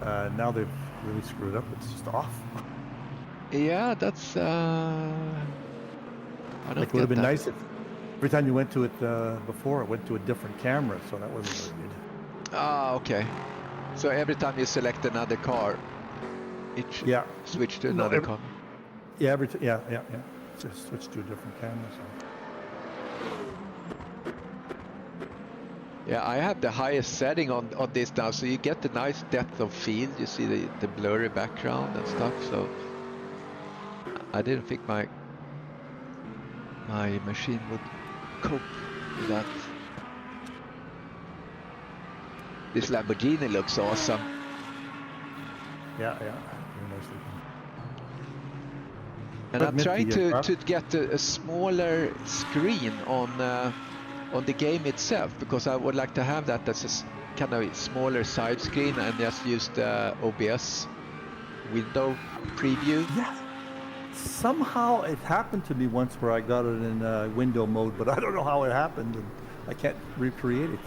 Now they've really screwed up. It's just off. Yeah, that's. I don't Like, it would have been that. nice if every time you went to it before, it went to a different camera, so that wasn't very good. Ah, okay. So every time you select another car, it switch to another car. Yeah, yeah. Just switch to a different camera. So. Yeah, I have the highest setting on this now, so you get the nice depth of field. You see the blurry background and stuff. So I didn't think my machine would cope with that. This Lamborghini looks awesome. Yeah, very nice looking. And I'm trying to get a smaller screen on the game itself, because I would like to have that as a kind of smaller side screen and just use the OBS window preview. Yeah. Somehow it happened to me once where I got it in window mode, but I don't know how it happened, and I can't recreate it.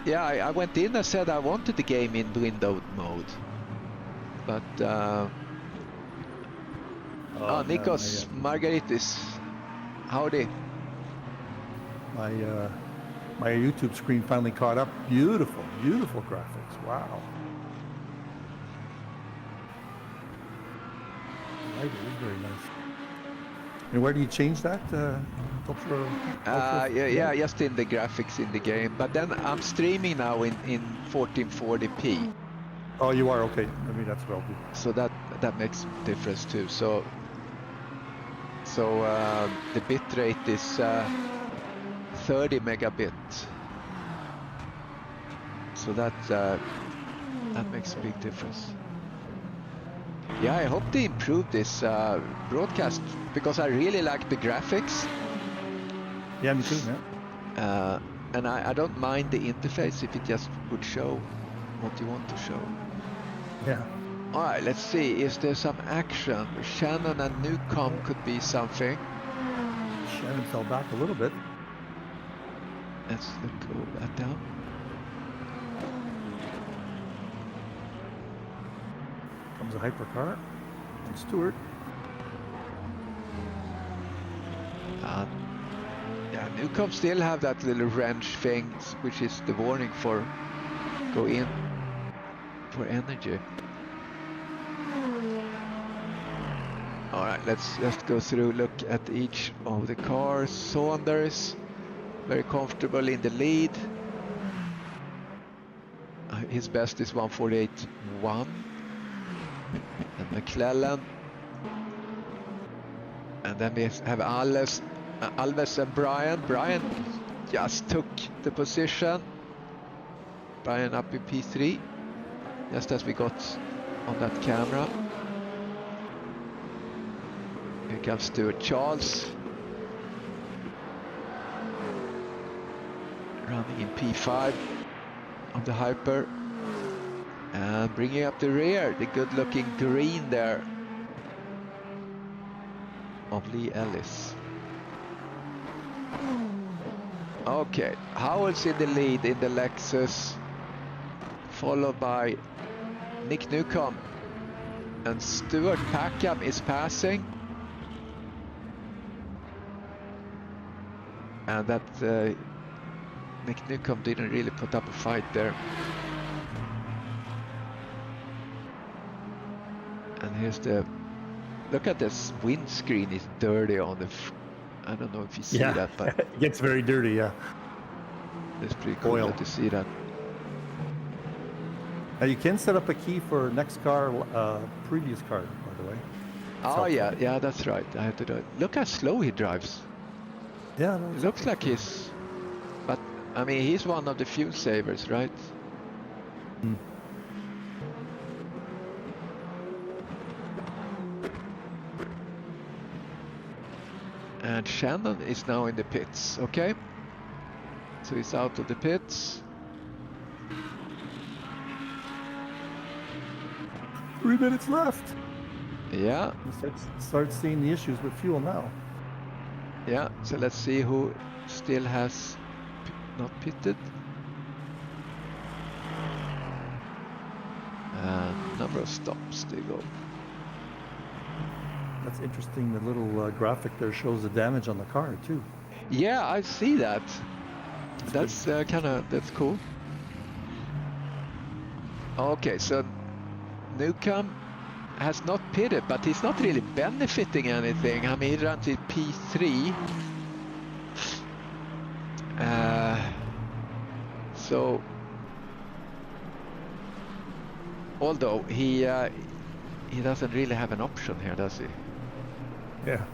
Yeah, I went in and said I wanted the game in window mode, but Nikos Margaritis, howdy. My YouTube screen finally caught up. Beautiful graphics. Wow. It is very nice. And where do you change that? Yeah, just in the graphics in the game. But then I'm streaming now in 1440p. Oh, you are? Okay. Maybe that's what I'll do. So that makes a difference too. So the bitrate is 30 megabit. So that makes a big difference. Yeah, I hope they improve this broadcast, because I really like the graphics. Yeah, me too, man. And I don't mind the interface if it just would show what you want to show. Yeah. All right, let's see. Is there some action? Shannon and Newcomb could be something. Shannon fell back a little bit. Let's look over that down. Comes a hypercar and Stewart. Yeah, Newcomb still have that little wrench thing, which is the warning for go in for energy. All right, let's just go through, look at each of the cars. Saunders, very comfortable in the lead. His best is 148.1. And McClellan. And then we have Alves and Brian. Brian just took the position. Brian up in P3, just as we got on that camera. Here comes Stuart Charles. Running in P5 on the Hyper. And bringing up the rear, the good-looking green there of Lee Ellis. Okay, Howell's in the lead in the Lexus, followed by Nick Newcomb, and Stuart Packham is passing. And that Nick Newcomb didn't really put up a fight there. And here's look at this windscreen is dirty on the, I don't know if you see that, but it gets very dirty, yeah. It's pretty cool to see that. Now you can set up a key for next car, previous car, by the way. Oh yeah, that's right. I had to do it. Look how slow he drives. Yeah. It looks like but I mean, he's one of the fuel savers, right? Mm. And Shannon is now in the pits, okay? So he's out of the pits. 3 minutes left. Yeah. Start seeing the issues with fuel now. Yeah, so let's see who still has not pitted. Number of stops they go. That's interesting. The little graphic there shows the damage on the car too. Yeah, I see that. That's that's cool. Okay, so Newcomb has not pitted, but he's not really benefiting anything. I mean, he ran to P3. So, although he doesn't really have an option here, does he? Yeah.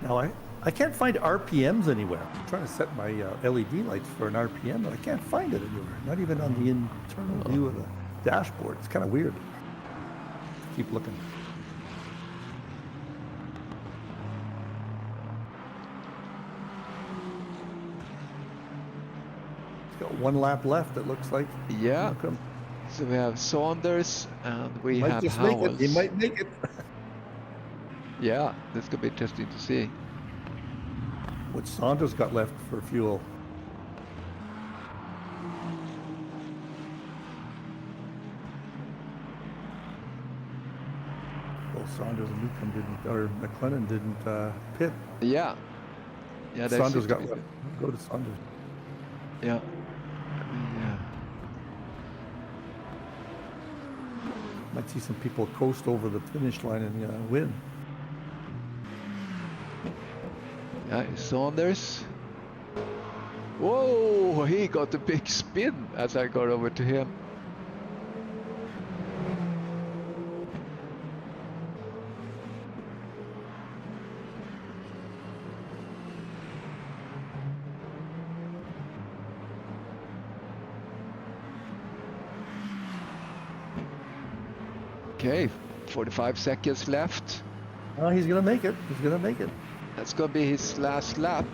Now I can't find RPMs anywhere. I'm trying to set my LED lights for an RPM, but I can't find it anywhere. Not even on the internal view of the dashboard. It's kind of weird. Keep looking. It's got one lap left, it looks like. Yeah. So we have Saunders and we might have just Howells. make it. He might make it. Yeah, this could be interesting to see. What Saunders got left for fuel? Well, Saunders and Newcomb didn't, or McLennan didn't pit. Yeah. Yeah, Saunders got left. Go to Saunders. Yeah. Might see some people coast over the finish line and win. Yeah, Saunders. Whoa, he got a big spin as I got over to him. Okay, 45 seconds left. Oh, he's gonna make it. He's gonna make it. That's gonna be his last lap.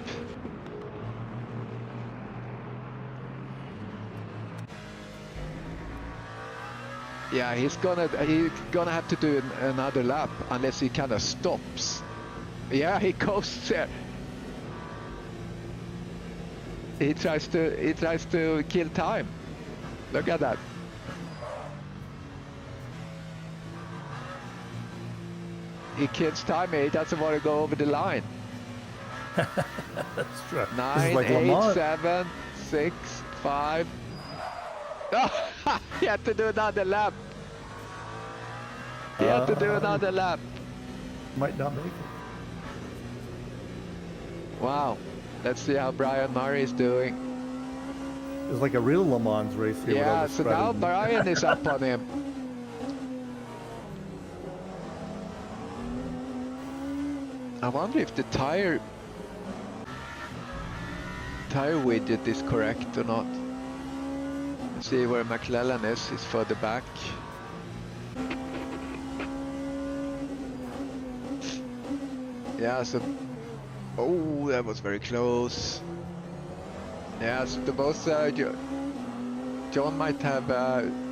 Yeah, he's gonna have to do another lap unless he kind of stops. Yeah, he goes there. He tries to kill time. Look at that. He kills time. He doesn't want to go over the line. That's true. 9, like 8, 7, 6, 5. Oh, he had to do another lap. He had to do another lap. Might not make it. Wow. Let's see how Brian Murray is doing. It's like a real Le Mans race here. Yeah, so now Brian is up on him. I wonder if the tire widget is correct or not. Let's see where McLellan is. He's further back. Yeah, so... Oh, that was very close. Yeah, so the both... John might have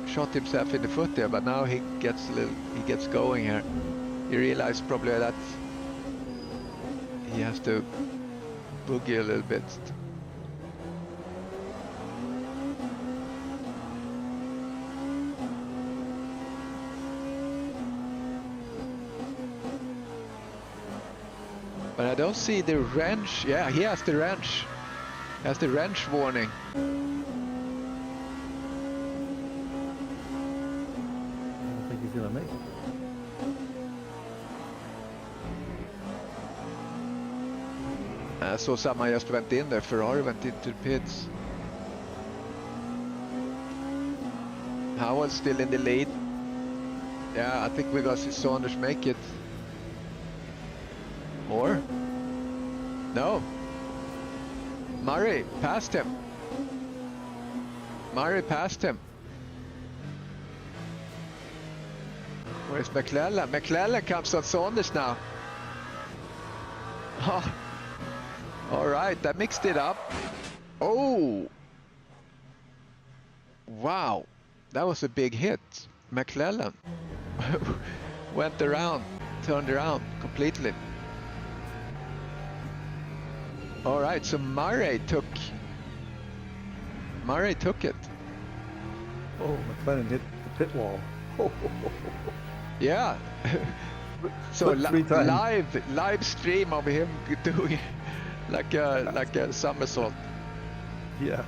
shot himself in the foot there, but now he gets going here. He realized probably that he has to boogie a little bit. But I don't see the wrench. Yeah, he has the wrench. He has the wrench warning. I don't think he's gonna make it. I saw someone just went in there. Ferrari went into the pits. Howell's still in the lead. Yeah, I think we got to see Saunders make it. Or? No. Murray passed him. Murray passed him. Where's McLellan? McLellan comes on Saunders now. Oh. All right, that mixed it up. Oh! Wow, that was a big hit. McLellan went around, turned around completely. All right, so Murray took it. Oh, McLennan hit the pit wall. Yeah, So Flip 3 times. live stream of him doing like a somersault. Yeah.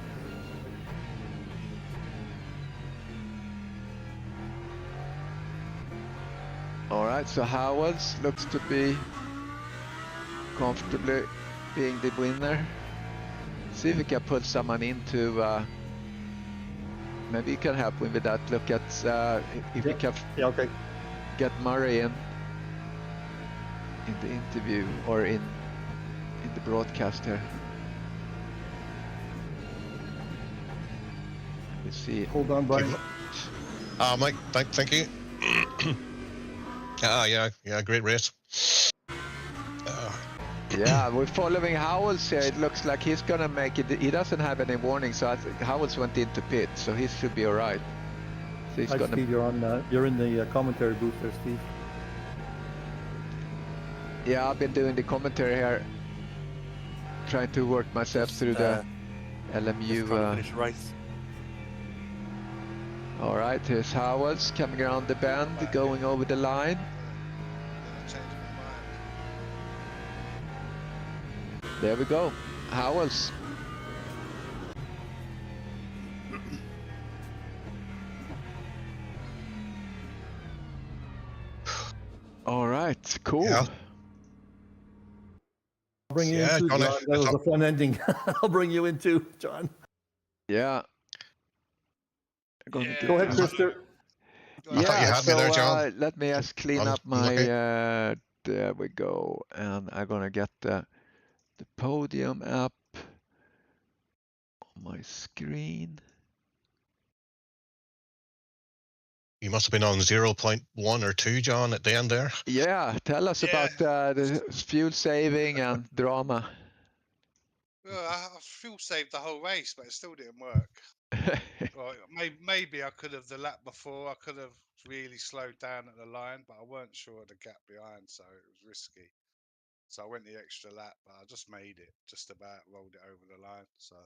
All right, so Howells looks to be comfortably being the winner. See if we can put someone into. Maybe you can help me with that. Look at if we can okay. get Murray in the interview or in the broadcast here. Let's see. Hold on, Brian. Mike, thank you. Yeah, great race. Yeah, we're following Howells here. It looks like he's gonna make it. He doesn't have any warning, so I think Howells went into pit, so he should be all right. So he's Hi, gonna. Steve, you're on. You're in the commentary booth there, Steve. Yeah, I've been doing the commentary here, trying to work myself through the LMU. Finish the race. All right, here's Howells coming around the bend, going over the line. There we go, Howells. All right, cool. Yeah. I'll bring you Yeah, in too, John, John. That was a fun ending. I'll bring you in too, John. Yeah. Go ahead, Krister. I thought you had me there, John. Let me just clean up my. There we go, and I'm gonna get the podium up on my screen. You must have been on 0.1 or 2, John, at the end there. Yeah, tell us about the fuel saving and drama. Well, I fuel saved the whole race, but it still didn't work. Well, maybe I could have the lap before. I could have really slowed down at the line, but I weren't sure of the gap behind, so it was risky. So I went the extra lap, but I just made it, just about rolled it over the line. So,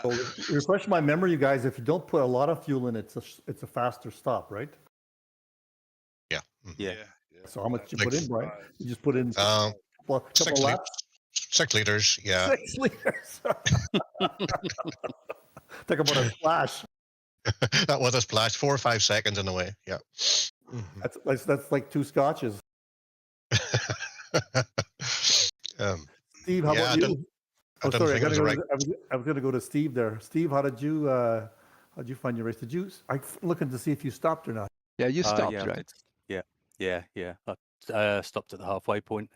Well, refresh my memory, you guys. If you don't put a lot of fuel in, it's a faster stop, right? Yeah. yeah. So how much you put in, Brian? You just put in a couple 6 laps. 6 liters. Yeah. 6 liters. Talk about a splash. That was a splash. 4 or 5 seconds in the way. Yeah. That's like 2 scotches. Steve, how about you? Oh, sorry, I was going to go to Steve there. Steve, how did you find your race? I'm looking to see if you stopped or not. Yeah, you stopped, yeah, right? Yeah. I stopped at the halfway point.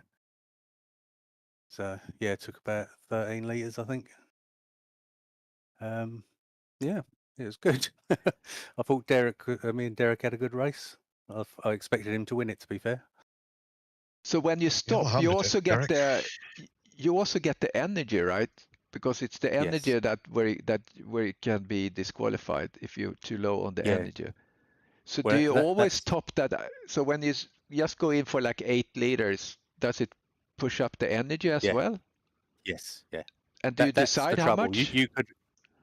So yeah, it took about 13 liters, I think. Yeah, it was good. I thought Derek had a good race. I expected him to win it, to be fair. So when you stop, you also get the energy, right? Because it's the energy where it can be disqualified if you're too low on the energy. So do you always top that? So when you just go in for like 8 liters, does it push up the energy as well? Yes, yeah. And do you decide how much? You could,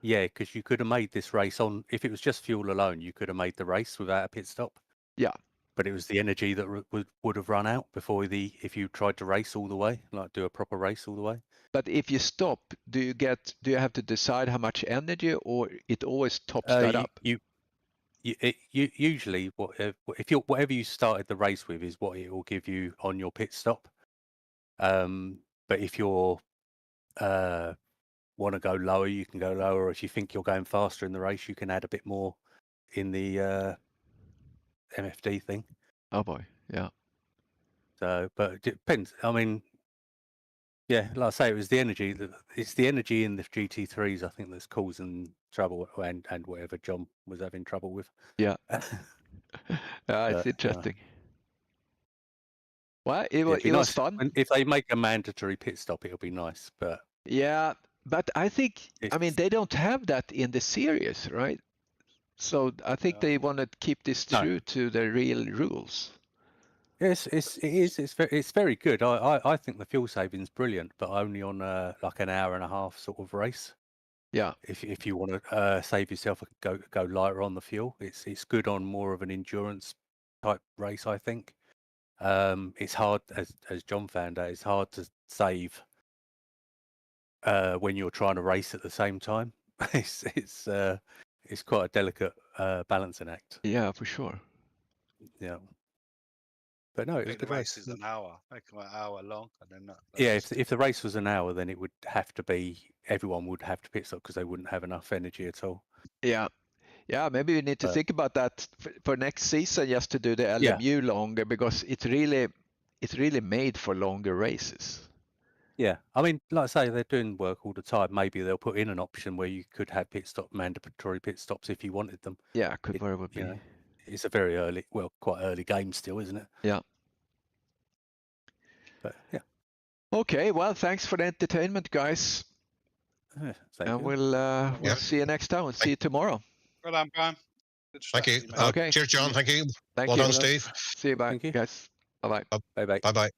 because you could have made this race on, if it was just fuel alone, you could have made the race without a pit stop. Yeah. But it was the energy that would have run out if you tried to race all the way, like do a proper race all the way. But if you stop, do you have to decide how much energy, or it always tops that up? Usually, whatever you started the race with is what it will give you on your pit stop. But if you're want to go lower, you can go lower. Or if you think you're going faster in the race, you can add a bit more in the MFD thing. Oh boy, yeah. So, but it depends. I mean, yeah, like I say, it's the energy in the GT3s, I think, that's causing trouble, and whatever John was having trouble with. Yeah. It's interesting. Well, it was fun. If they make a mandatory pit stop, it'll be nice. But yeah, but I think they don't have that in the series, right? So I think they want to keep this true to the real rules. Yes, it's very good. I think the fuel saving is brilliant, but only on like an hour and a half sort of race. Yeah. If you want to save yourself, go lighter on the fuel. It's good on more of an endurance type race, I think. It's hard, as John found out, it's hard to save when you're trying to race at the same time. It's quite a delicate balancing act. Yeah, for sure. Yeah. But no, I it was a think the good race race. is an hour. Make them an hour long, and then Yeah, if the race was an hour, then it would have to be, everyone would have to pit stop because they wouldn't have enough energy at all. Yeah. Yeah, maybe we need to think about that for next season, just to do the LMU longer, because it's really made for longer races. Yeah, I mean, like I say, they're doing work all the time. Maybe they'll put in an option where you could have mandatory pit stops if you wanted them. Yeah, could very well be. You know, it's a very early, well, quite early game still, isn't it? Yeah. But yeah. Okay, well, thanks for the entertainment, guys. And we'll see you next time. We'll see you tomorrow. Well done, Brian. Good Thank you. strategy, mate. Okay. Cheers, John. Thank you. Thank Well you. done, Steve. See you, bye, guys. Bye-bye. Bye-bye. Bye-bye.